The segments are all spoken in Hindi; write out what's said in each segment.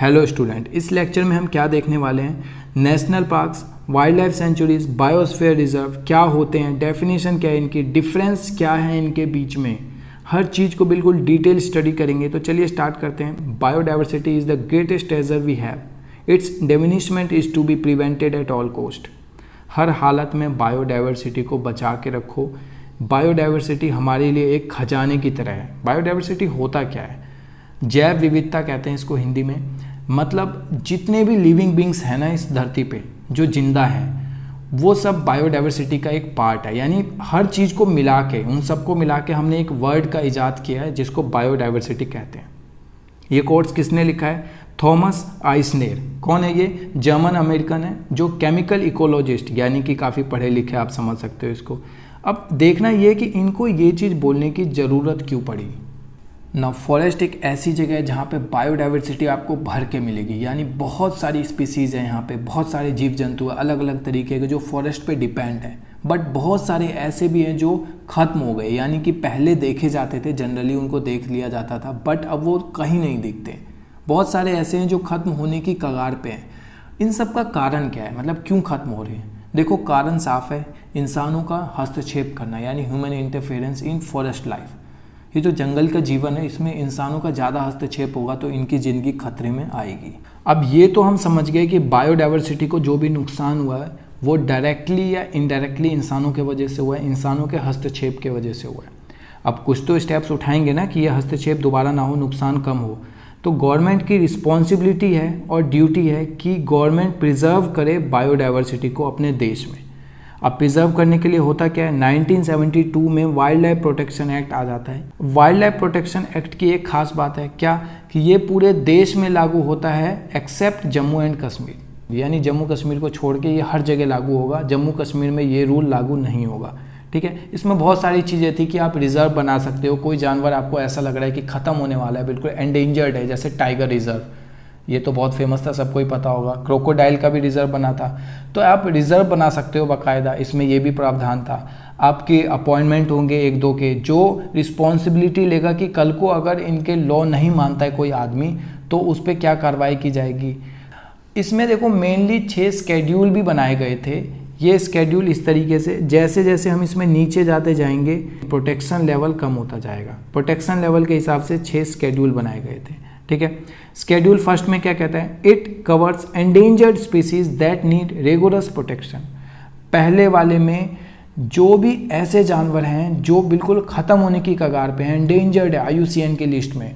हेलो स्टूडेंट, इस लेक्चर में हम क्या देखने वाले हैं? National parks, wild life sanctuaries, biosphere reserve क्या होते हैं, डेफिनेशन क्या है इनकी, डिफरेंस क्या है इनके बीच में, हर चीज़ को बिल्कुल डिटेल स्टडी करेंगे। तो चलिए स्टार्ट करते हैं। Biodiversity is the greatest treasure we have. Its diminishment is to be prevented at all cost. हर हालत में बायोडाइवर्सिटी को बचा के रखो। बायोडाइवर्सिटी हमारे लिए एक खजाने की तरह है। बायोडाइवर्सिटी होता क्या है? जैव विविधता कहते हैं इसको हिंदी में। मतलब जितने भी लिविंग बींग्स हैं ना इस धरती पे जो जिंदा हैं, वो सब बायोडाइवर्सिटी का एक पार्ट है। यानी हर चीज़ को मिला के, उन सबको मिला के हमने एक वर्ड का इजाद किया है जिसको बायोडाइवर्सिटी कहते हैं। ये कोर्स किसने लिखा है? थॉमस आइसनेर। कौन है ये? जर्मन अमेरिकन है जो केमिकल इकोलॉजिस्ट, यानी कि काफ़ी पढ़े लिखे, आप समझ सकते हो इसको। अब देखना ये कि इनको ये चीज़ बोलने की ज़रूरत क्यों पड़ी ना। फॉरेस्ट एक ऐसी जगह है जहाँ पे बायोडाइवर्सिटी आपको भर के मिलेगी। यानी बहुत सारी स्पीसीज़ हैं यहाँ पे, बहुत सारे जीव जंतु हैं अलग अलग तरीके के जो फॉरेस्ट पे डिपेंड है। बट बहुत सारे ऐसे भी हैं जो ख़त्म हो गए, यानी कि पहले देखे जाते थे, जनरली उनको देख लिया जाता था, बट अब वो कहीं नहीं दिखते। बहुत सारे ऐसे हैं जो ख़त्म होने की कगार पे हैं। इन सब का कारण क्या है? मतलब क्यों ख़त्म हो रहे हैं? देखो, कारण साफ है, इंसानों का हस्तक्षेप करना, यानी ह्यूमन इंटरफेरेंस इन फॉरेस्ट लाइफ। ये जो जंगल का जीवन है, इसमें इंसानों का ज़्यादा हस्तक्षेप होगा तो इनकी ज़िंदगी खतरे में आएगी। अब ये तो हम समझ गए कि बायोडाइवर्सिटी को जो भी नुकसान हुआ है वो डायरेक्टली या इनडायरेक्टली इंसानों के वजह से हुआ है, इंसानों के हस्तक्षेप के वजह से हुआ है। अब कुछ तो स्टेप्स उठाएंगे ना कि यह हस्तक्षेप दोबारा ना हो, नुकसान कम हो। तो गवर्नमेंट की रिस्पॉन्सिबिलिटी है और ड्यूटी है कि गवर्नमेंट प्रिजर्व करे बायोडाइवर्सिटी को अपने देश में। अब प्रिजर्व करने के लिए होता क्या है? 1972 में वाइल्ड लाइफ प्रोटेक्शन एक्ट आ जाता है। वाइल्ड लाइफ प्रोटेक्शन एक्ट की एक खास बात है क्या, कि ये पूरे देश में लागू होता है एक्सेप्ट जम्मू एंड कश्मीर। यानी जम्मू कश्मीर को छोड़ के ये हर जगह लागू होगा, जम्मू कश्मीर में ये रूल लागू नहीं होगा। ठीक है, इसमें बहुत सारी चीज़ें थी कि आप रिजर्व बना सकते हो। कोई जानवर आपको ऐसा लग रहा है कि ख़त्म होने वाला है, बिल्कुल एंडेंजर्ड है, जैसे टाइगर रिजर्व, ये तो बहुत फेमस था, सबको ही पता होगा। क्रोकोडाइल का भी रिजर्व बना था, तो आप रिजर्व बना सकते हो बाकायदा। इसमें ये भी प्रावधान था। आपके अपॉइंटमेंट होंगे एक दो के, जो रिस्पॉन्सिबिलिटी लेगा कि कल को अगर इनके लॉ नहीं मानता है कोई आदमी तो उस पर क्या कार्रवाई की जाएगी। इसमें देखो मेनली 6 स्केड्यूल भी बनाए गए थे। ये स्केड्यूल इस तरीके से, जैसे जैसे हम इसमें नीचे जाते जाएंगे प्रोटेक्शन लेवल कम होता जाएगा। प्रोटेक्शन लेवल के हिसाब से 6 स्केड्यूल बनाए गए थे। ठीक है, स्केड्यूल फर्स्ट में क्या कहता है? It covers endangered species that need rigorous protection. पहले वाले में जो भी ऐसे जानवर हैं जो बिल्कुल ख़त्म होने की कगार पे हैं, एंडेंजर्ड है IUCN की लिस्ट में,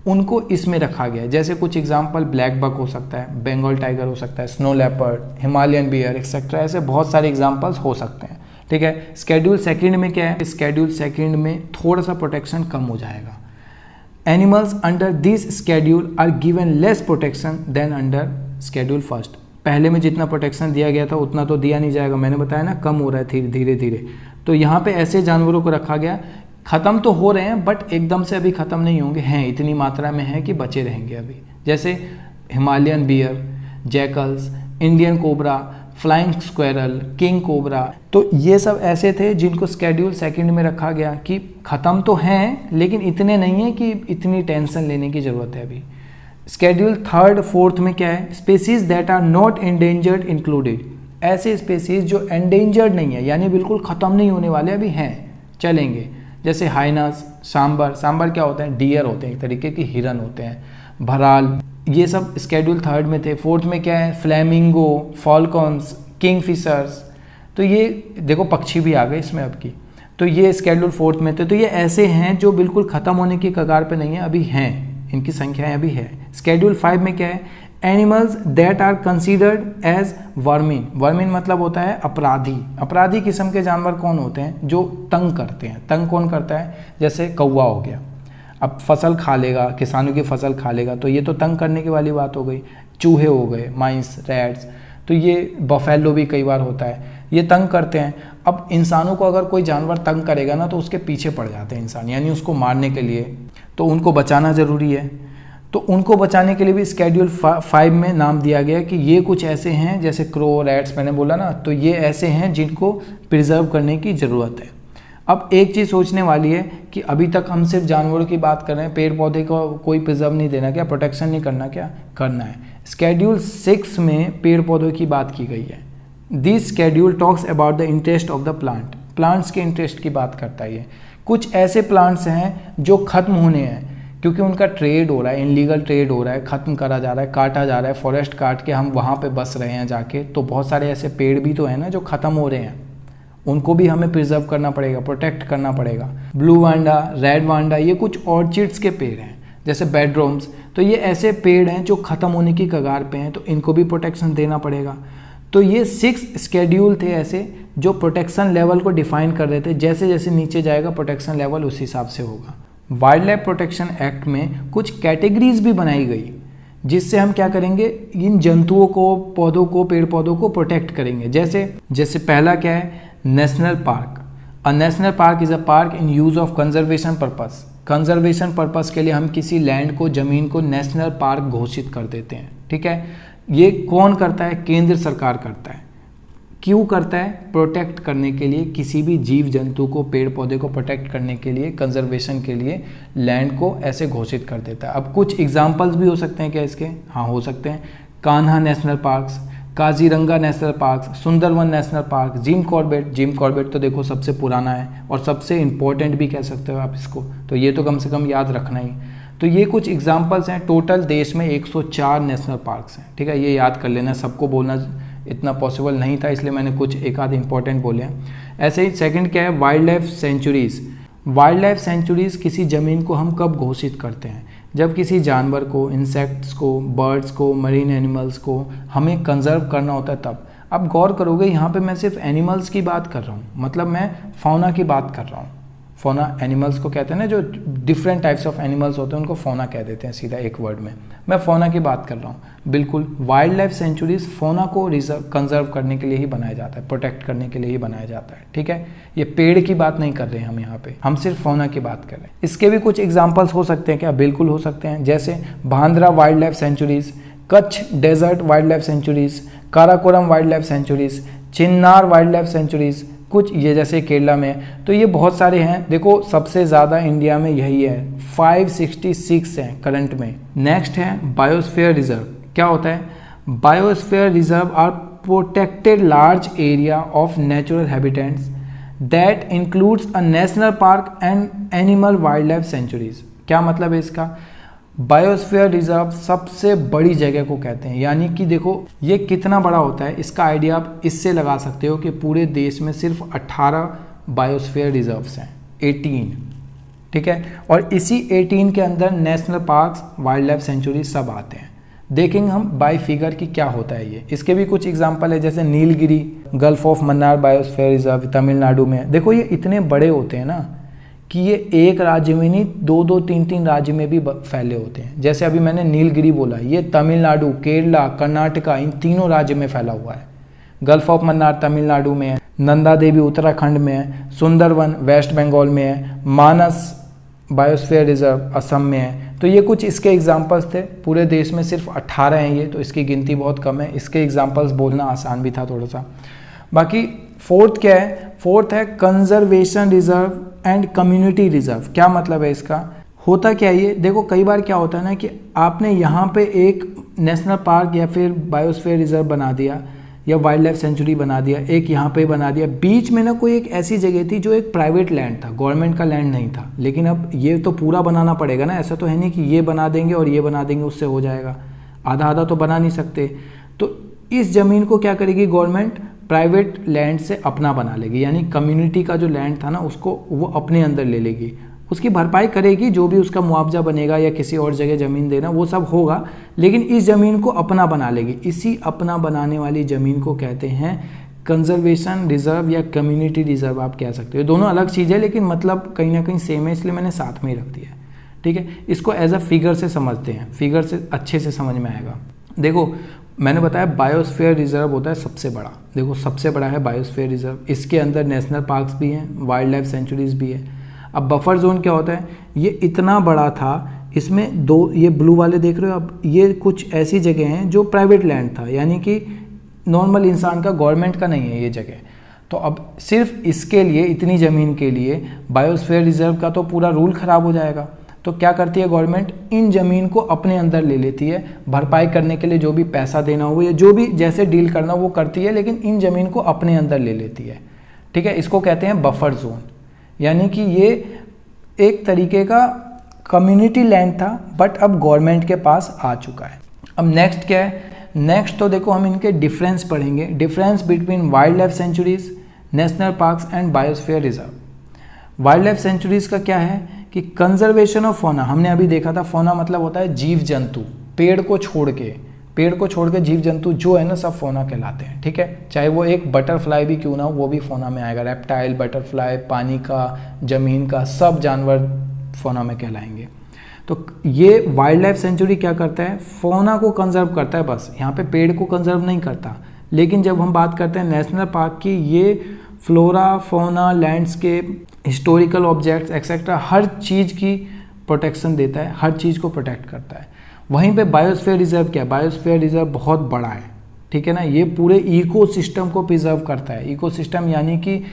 उनको इसमें रखा गया है। जैसे कुछ एग्जांपल, ब्लैक बक हो सकता है, बंगाल टाइगर हो सकता है, snow leopard, Himalayan bear etcetera, ऐसे बहुत सारे एग्जाम्पल्स हो सकते हैं। ठीक है, स्केड्यूल सेकेंड में क्या है? स्केड्यूल सेकेंड में थोड़ा सा प्रोटेक्शन कम हो जाएगा। Animals under this schedule are given less protection than under schedule first। पहले में जितना प्रोटेक्शन दिया गया था उतना तो दिया नहीं जाएगा, मैंने बताया ना, कम हो रहा है धीरे धीरे। तो यहाँ पे ऐसे जानवरों को रखा गया, ख़त्म तो हो रहे हैं बट एकदम से अभी ख़त्म नहीं होंगे, हैं इतनी मात्रा में हैं कि बचे रहेंगे अभी। जैसे Himalayan bear, jackals, Indian cobra, flying squirrel, king cobra, तो ये सब ऐसे थे जिनको स्केड्यूल सेकंड में रखा गया कि ख़त्म तो हैं लेकिन इतने नहीं हैं कि इतनी टेंशन लेने की ज़रूरत है अभी। स्केड्यूल थर्ड फोर्थ में क्या है? Species that are not endangered included. ऐसे स्पीसीज जो एंडेंजर्ड नहीं है, यानी बिल्कुल ख़त्म नहीं होने वाले, अभी हैं, चलेंगे। जैसे हाइनास, सांबर, सांबर क्या होते हैं? डियर होते हैं, एक तरीके की हिरन होते हैं, भराल, ये सब स्केड्यूल थर्ड में थे। फोर्थ में क्या है? फ्लैमिंगो, फॉल्कॉन्स, किंगफिशर्स, तो ये देखो पक्षी भी आ गए इसमें अब की, तो ये स्केड्यूल फोर्थ में थे। तो ये ऐसे हैं जो बिल्कुल ख़त्म होने की कगार पे नहीं है, अभी हैं, इनकी संख्याएं अभी है। स्केड्यूल 5 में क्या है? Animals that are considered as vermin. Vermin मतलब होता है अपराधी। अपराधी किस्म के जानवर कौन होते हैं? जो तंग करते हैं। तंग कौन करता है? जैसे कौवा हो गया, अब फसल खा लेगा, किसानों की फसल खा लेगा, तो ये तो तंग करने की वाली बात हो गई। चूहे हो गए, माइस, रैट्स, तो ये बफेलो भी कई बार होता है, ये तंग करते हैं। अब इंसानों को अगर कोई जानवर तंग करेगा ना तो उसके पीछे पड़ जाते हैं इंसान, यानी उसको मारने के लिए, तो उनको बचाना ज़रूरी है। तो उनको बचाने के लिए भी स्केड्यूल 5 में नाम दिया गया कि ये कुछ ऐसे हैं, जैसे क्रो, रैट्स मैंने बोला ना, तो ये ऐसे हैं जिनको प्रिजर्व करने की ज़रूरत है। अब एक चीज़ सोचने वाली है कि अभी तक हम सिर्फ जानवरों की बात कर रहे हैं, पेड़ पौधे को कोई प्रिजर्व नहीं देना क्या, प्रोटेक्शन नहीं करना क्या? करना है। स्केड्यूल 6 में पेड़ पौधों की बात की गई है। This schedule talks about the interest of the plant, plants के इंटरेस्ट की बात करता है। ये कुछ ऐसे प्लांट्स हैं जो खत्म होने हैं क्योंकि उनका ट्रेड हो रहा है, इनलीगल ट्रेड हो रहा है, ख़त्म करा जा रहा है, काटा जा रहा है, फॉरेस्ट काट के हम वहाँ पे बस रहे हैं जाके। तो बहुत सारे ऐसे पेड़ भी तो हैं ना जो ख़त्म हो रहे हैं, उनको भी हमें प्रिजर्व करना पड़ेगा, प्रोटेक्ट करना पड़ेगा। ब्लू वांडा, रेड वांडा, ये कुछ ऑर्चिड्स के पेड़ हैं जैसे बेडरूम्स। तो ये ऐसे पेड़ हैं जो ख़त्म होने की कगार पे हैं, तो इनको भी प्रोटेक्शन देना पड़ेगा। तो ये 6 स्केड्यूल थे ऐसे जो प्रोटेक्शन लेवल को डिफाइन कर रहे थे। जैसे जैसे नीचे जाएगा प्रोटेक्शन लेवल उस हिसाब से होगा। वाइल्ड लाइफ प्रोटेक्शन एक्ट में कुछ कैटेगरीज भी बनाई गई जिससे हम क्या करेंगे, इन जंतुओं को, पौधों को, पेड़ पौधों को प्रोटेक्ट करेंगे। जैसे पहला क्या है, national park. A national park is a park in use of conservation purpose. Conservation purpose के लिए हम किसी लैंड को, ज़मीन को नेशनल पार्क घोषित कर देते हैं। ठीक है, ये कौन करता है? केंद्र सरकार करता है। क्यों करता है? प्रोटेक्ट करने के लिए, किसी भी जीव जंतु को, पेड़ पौधे को प्रोटेक्ट करने के लिए, कंजर्वेशन के लिए लैंड को ऐसे घोषित कर देता है। अब कुछ एग्जांपल्स भी हो सकते हैं क्या इसके? हाँ, हो सकते हैं। Kanha national parks, Kaziranga national park, Sundarban national park, Jim Corbett तो देखो सबसे पुराना है और सबसे इम्पोर्टेंट भी कह सकते हो आप इसको, तो ये तो कम से कम याद रखना ही। तो ये कुछ एग्जांपल्स हैं। टोटल देश में 104 नेशनल पार्क्स हैं। ठीक है, ये याद कर लेना। सबको बोलना इतना पॉसिबल नहीं था, इसलिए मैंने कुछ एक आध इंपॉर्टेंट बोले हैं। ऐसे ही सेकंड क्या है, wild life sanctuaries. Wild life sanctuaries किसी ज़मीन को हम कब घोषित करते हैं? जब किसी जानवर को, इंसेक्ट्स को, बर्ड्स को, मरीन एनिमल्स को हमें कंजर्व करना होता है तब। अब गौर करोगे यहाँ पे मैं सिर्फ एनिमल्स की बात कर रहा हूँ, मतलब मैं फौना की बात कर रहा हूँ। फौना एनिमल्स को कहते हैं ना, जो डिफरेंट टाइप्स ऑफ एनिमल्स होते हैं उनको फौना कह देते हैं सीधा एक वर्ड में। मैं फौना की बात कर रहा हूँ। बिल्कुल, वाइल्ड लाइफ सेंचुरीज फौना को कंजर्व करने के लिए ही बनाया जाता है, प्रोटेक्ट करने के लिए ही बनाया जाता है। ठीक है, ये पेड़ की बात नहीं कर रहे हैं हम यहाँ पे, हम सिर्फ फौना की बात कर रहे हैं। इसके भी कुछ एग्जाम्पल्स हो सकते हैं क्या? बिल्कुल हो सकते हैं। जैसे Bhadra wildlife sanctuaries, Kutch desert wildlife sanctuaries, Karakoram wildlife sanctuaries, Chinnar wildlife sanctuaries, कुछ ये जैसे केरला में। तो ये बहुत सारे हैं। देखो सबसे ज़्यादा इंडिया में यही है, 566 हैं करंट में। नेक्स्ट है बायोस्फीयर रिजर्व। क्या होता है? Biosphere reserve are protected large area of natural habitats that includes a national park and animal wildlife sanctuaries. क्या मतलब है इसका? बायोस्फीयर रिजर्व सबसे बड़ी जगह को कहते हैं। यानी कि देखो ये कितना बड़ा होता है, इसका आइडिया आप इससे लगा सकते हो कि पूरे देश में सिर्फ 18 बायोस्फीयर रिजर्व्स हैं, 18। ठीक है, और इसी 18 के अंदर national parks, wild life sanctuary सब आते हैं। देखेंगे हम बाय फिगर की क्या होता है ये। इसके भी कुछ एग्जाम्पल है, जैसे Nilgiri, gulf of Mannar biosphere reserve Tamil Nadu में। देखो ये इतने बड़े होते हैं ना कि ये एक राज्य में नहीं, 2-2, 3-3 राज्य में भी फैले होते हैं। जैसे अभी मैंने नीलगिरी बोला, ये तमिलनाडु, केरला, कर्नाटका, इन तीनों राज्य में फैला हुआ है। गल्फ ऑफ मन्नार तमिलनाडु में है, नंदा देवी उत्तराखंड में है, सुंदरवन वेस्ट बंगाल में है, मानस बायोस्फीयर रिजर्व असम में है। तो ये कुछ इसके एग्जाम्पल्स थे। पूरे देश में सिर्फ 18 हैं ये, तो इसकी गिनती बहुत कम है। इसके एग्जाम्पल्स बोलना आसान भी था थोड़ा सा। बाकी फोर्थ क्या है? फोर्थ है conservation reserve and community reserve. क्या मतलब है इसका? होता क्या है ये? देखो कई बार क्या होता है ना कि आपने यहाँ पे एक नेशनल पार्क या फिर बायोस्फीयर रिजर्व बना दिया या वाइल्ड लाइफ सेंचुरी बना दिया, एक यहाँ पे बना दिया, बीच में ना कोई एक ऐसी जगह थी जो एक प्राइवेट लैंड था, गवर्नमेंट का लैंड नहीं था। लेकिन अब ये तो पूरा बनाना पड़ेगा ना, ऐसा तो है नहीं कि ये बना देंगे और ये बना देंगे उससे हो जाएगा। आधा आधा तो बना नहीं सकते। तो इस ज़मीन को क्या करेगी गवर्नमेंट? प्राइवेट लैंड से अपना बना लेगी, यानी कम्युनिटी का जो लैंड था ना उसको वो अपने अंदर ले लेगी, उसकी भरपाई करेगी, जो भी उसका मुआवजा बनेगा या किसी और जगह ज़मीन देना वो सब होगा, लेकिन इस ज़मीन को अपना बना लेगी। इसी अपना बनाने वाली ज़मीन को कहते हैं कंजर्वेशन रिजर्व या कम्युनिटी रिजर्व आप कह सकते हो। दोनों अलग चीज़ है लेकिन मतलब कहीं ना कहीं सेम है, इसलिए मैंने साथ में ही रख दिया। ठीक है, इसको एज अ फिगर से समझते हैं, फिगर से अच्छे से समझ में आएगा। देखो मैंने बताया बायोस्फीयर रिजर्व होता है सबसे बड़ा। देखो सबसे बड़ा है बायोस्फीयर रिजर्व, इसके अंदर नेशनल पार्क्स भी हैं, वाइल्ड लाइफ सेंचुरीज भी है। अब बफर जोन क्या होता है? ये इतना बड़ा था, इसमें दो ये ब्लू वाले देख रहे हो अब, ये कुछ ऐसी जगह हैं जो प्राइवेट लैंड था, यानी कि नॉर्मल इंसान का, गवर्नमेंट का नहीं है ये जगह। तो अब सिर्फ इसके लिए, इतनी ज़मीन के लिए बायोस्फीयर रिजर्व का तो पूरा रूल ख़राब हो जाएगा। तो क्या करती है गवर्नमेंट, इन ज़मीन को अपने अंदर ले लेती है, भरपाई करने के लिए जो भी पैसा देना हो या जो भी जैसे डील करना वो करती है, लेकिन इन ज़मीन को अपने अंदर ले लेती है। ठीक है, इसको कहते हैं बफर जोन, यानी कि ये एक तरीके का कम्युनिटी लैंड था बट अब गवर्नमेंट के पास आ चुका है। अब नेक्स्ट क्या है, नेक्स्ट तो देखो हम इनके डिफरेंस पढ़ेंगे, difference between wild life sanctuaries, national parks and biosphere reserve. Wild life sanctuaries का क्या है कि कंजर्वेशन ऑफ फोना, हमने अभी देखा था, फोना मतलब होता है जीव जंतु, पेड़ को छोड़ के जीव जंतु जो है ना सब फोना कहलाते हैं। ठीक है, चाहे वो एक बटरफ्लाई भी क्यों ना हो वो भी फोना में आएगा, रेप्टाइल, बटरफ्लाई, पानी का, जमीन का, सब जानवर फोना में कहलाएंगे। तो ये वाइल्ड लाइफ सेंचुरी क्या करता है, फोना को कंजर्व करता है, बस यहाँ पे पेड़ को कंजर्व नहीं करता। लेकिन जब हम बात करते हैं नेशनल पार्क की, ये फ्लोरा, फोना, लैंडस्केप, हिस्टोरिकल ऑब्जेक्ट्स एक्सेट्रा हर चीज़ की प्रोटेक्शन देता है, हर चीज़ को प्रोटेक्ट करता है। वहीं पे बायोस्फीयर रिजर्व क्या है, बायोस्फीयर रिजर्व बहुत बड़ा है। ठीक है ना, ये पूरे इकोसिस्टम को प्रिजर्व करता है। इकोसिस्टम यानी कि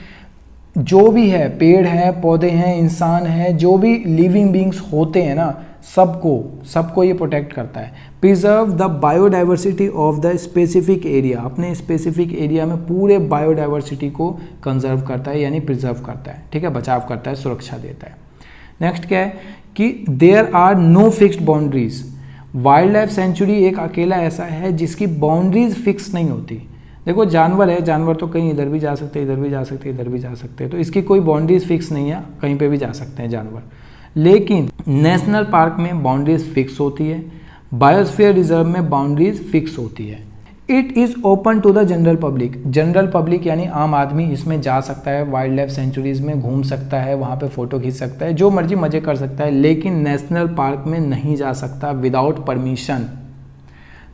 जो भी है, पेड़ हैं, पौधे हैं, इंसान है, जो भी लिविंग बींग्स होते हैं ना, सबको ये प्रोटेक्ट करता है। Preserve the biodiversity of the specific area, अपने स्पेसिफिक एरिया में पूरे बायोडाइवर्सिटी को कंजर्व करता है, यानी प्रिजर्व करता है। ठीक है, बचाव करता है, सुरक्षा देता है। नेक्स्ट क्या है कि there are no fixed boundaries. Wildlife sanctuary एक अकेला ऐसा है जिसकी बाउंड्रीज फिक्स नहीं होती। देखो जानवर है, जानवर तो कहीं इधर भी जा सकते हैं, इधर भी जा सकते हैं, इधर भी जा सकते हैं, तो इसकी कोई बाउंड्रीज फिक्स नहीं है, कहीं पे भी जा सकते हैं जानवर। लेकिन नेशनल पार्क में बाउंड्रीज फिक्स होती है, बायोस्फीयर रिजर्व में बाउंड्रीज फिक्स होती है। It is open to the general public, general public यानी आम आदमी इसमें जा सकता है, वाइल्ड लाइफ सेंचुरीज में घूम सकता है, वहाँ पे फोटो खींच सकता है, जो मर्जी मजे कर सकता है, लेकिन नेशनल पार्क में नहीं जा सकता without permission.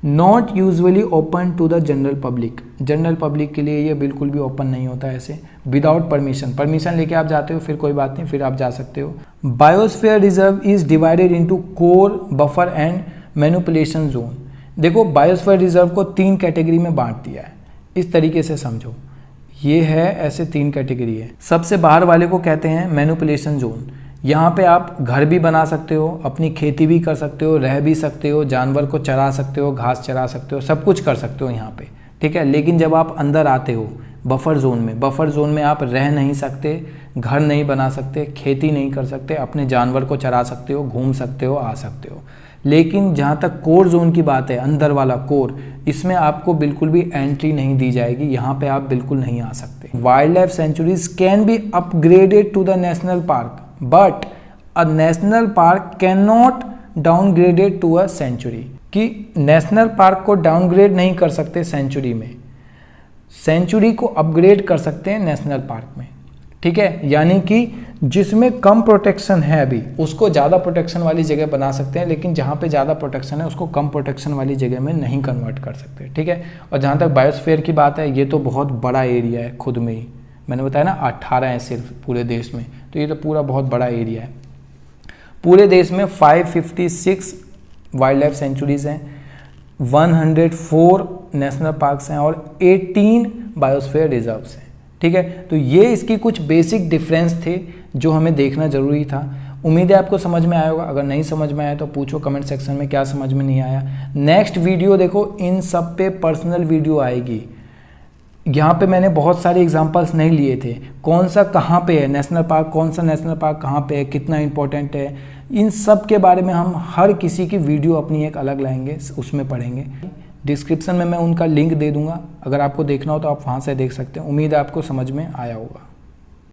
Not usually open to the general public, general public के लिए ये बिल्कुल भी ओपन नहीं होता ऐसे विदाउट परमिशन। परमिशन लेके आप जाते हो फिर कोई बात नहीं, फिर आप जा सकते हो। Biosphere reserve is divided into core, buffer and manipulation zone. देखो बायोस्फीयर रिजर्व को 3 कैटेगरी में बांट दिया है, इस तरीके से समझो, ये है ऐसे 3 कैटेगरी है। सबसे बाहर वाले को कहते हैं मैनिपुलेशन जोन, यहाँ पे आप घर भी बना सकते हो, अपनी खेती भी कर सकते हो, रह भी सकते हो, जानवर को चरा सकते हो, घास चरा सकते हो, सब कुछ कर सकते हो यहाँ पे। ठीक है, लेकिन जब आप अंदर आते हो बफर जोन में, बफर जोन में आप रह नहीं सकते, घर नहीं बना सकते, खेती नहीं कर सकते, अपने जानवर को चरा सकते हो, घूम सकते हो, आ सकते हो। लेकिन जहाँ तक कोर जोन की बात है, अंदर वाला कोर, इसमें आपको बिल्कुल भी एंट्री नहीं दी जाएगी, यहाँ पे आप बिल्कुल नहीं आ सकते। Wildlife sanctuaries can be upgraded to the national park but a national park can not downgraded to a sanctuary, कि नेशनल पार्क को डाउनग्रेड नहीं कर सकते सेंचुरी में, सेंचुरी को अपग्रेड कर सकते हैं नेशनल पार्क में। ठीक है, यानी कि जिसमें कम प्रोटेक्शन है अभी उसको ज़्यादा प्रोटेक्शन वाली जगह बना सकते हैं, लेकिन जहाँ पे ज़्यादा प्रोटेक्शन है उसको कम प्रोटेक्शन वाली जगह में नहीं कन्वर्ट कर सकते। ठीक है, और जहाँ तक बायोस्फीयर की बात है, ये तो बहुत बड़ा एरिया है खुद में ही, मैंने बताया ना 18 है सिर्फ पूरे देश में, तो ये तो पूरा बहुत बड़ा एरिया है। पूरे देश में 556 वाइल्ड लाइफ सेंचुरीज हैं, 104 नेशनल पार्क्स हैं और 18 बायोस्फीयर रिजर्व्स हैं। ठीक है, तो ये इसकी कुछ बेसिक डिफरेंस थे जो हमें देखना ज़रूरी था। उम्मीद है आपको समझ में आया होगा, अगर नहीं समझ में आया तो पूछो कमेंट सेक्शन में क्या समझ में नहीं आया। नेक्स्ट वीडियो देखो, इन सब पे पर्सनल वीडियो आएगी। यहाँ पे मैंने बहुत सारे एग्जांपल्स नहीं लिए थे, कौन सा कहाँ पे है नेशनल पार्क, कौन सा नेशनल पार्क कहाँ पे है, कितना इंपॉर्टेंट है, इन सब के बारे में हम हर किसी की वीडियो अपनी एक अलग लाएंगे, उसमें पढ़ेंगे। डिस्क्रिप्शन में मैं उनका लिंक दे दूंगा, अगर आपको देखना हो तो आप वहाँ से देख सकते हैं। उम्मीद है आपको समझ में आया होगा।